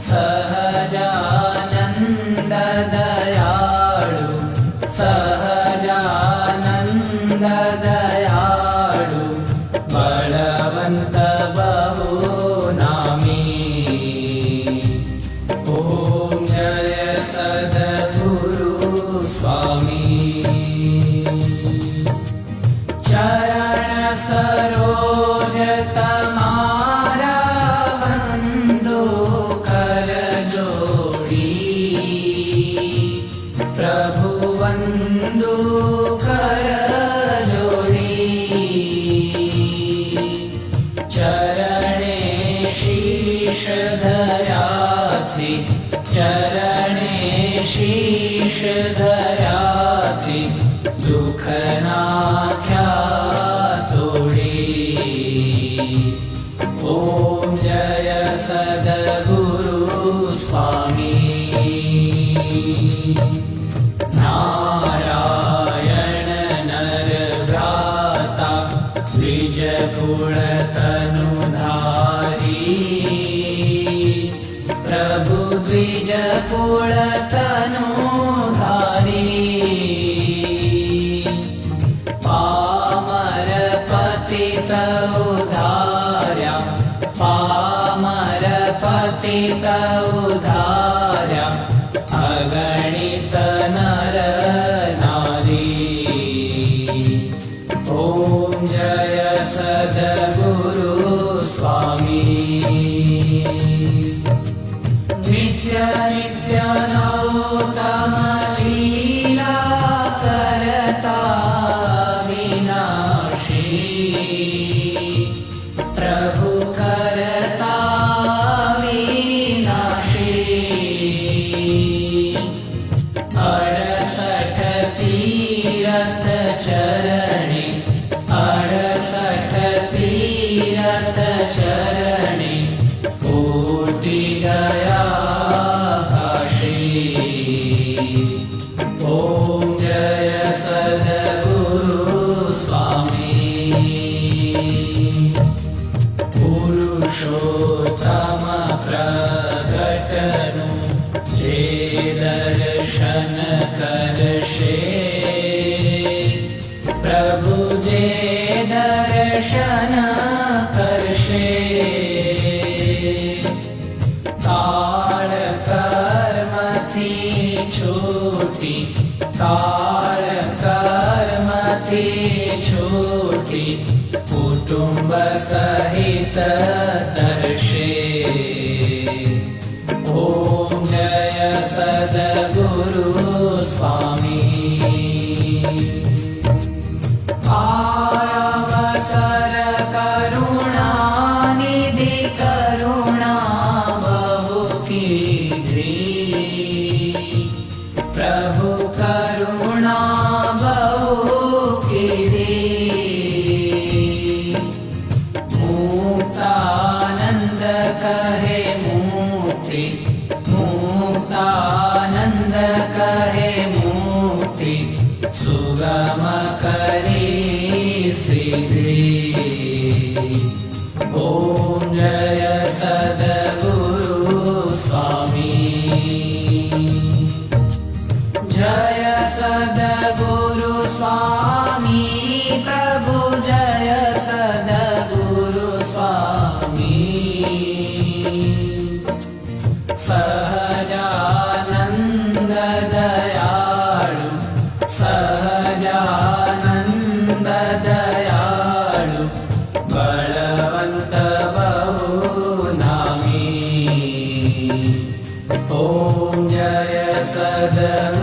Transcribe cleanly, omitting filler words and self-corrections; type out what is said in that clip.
सहजानन्द दयाळु सहजानन्द दयाळु बलवन्त बहुनामी। ॐ जय सद्गुरु स्वामी। चरण सरोज तमारा वंदो कर जोड़ी प्रभु वंदो कर जोड़ी। चरणे शीश धरा थी चरणे शीश धरा थी दुख नाख्या तोड़ी। ॐ जय सद्गुरु स्वामी। नारायण नर भ्राता द्विजकुल तनुधारी प्रभु द्विजकुल तनुधारी। पामर पतित उद्धार्या पामर पतित उद्धार्या अगणित नर नारी। ॐ जय सद्गुरु स्वामी। नित्य नित्य नौतम लीला करता विनाशी प्रभु करता विनाशी। 68 तीरथ चरणे 68 तीरथ चरणे कोटि गया काशी। ॐ जय सद्गुरु स्वामी। पुरुषोत्तम प्रगटनु जे दर्शन करशे प्रभु जे दर्शन करशे। काल कर्म थी छूटी काल कर्म थी छूटी कुटुंब सहित दर्शे। ॐ जय सद्गुरु स्वामी। आयावसर करुणा निधि करुणा बहु कीधी प्रभु करुणा बहु कीधी। मुक्तानंद कहे मुक्ति मुक्तानंद कहे मुक्ति सुगम करी सिद्धि। ॐ जय सद्गुरु स्वामी। जय सद्गुरु स्वामी प्रभु जय सद्गुरु स्वामी। सहजानंद दयाळु सहजानंद दयाळु बलवन्त बहुनामी। ॐ जय सद्गुरु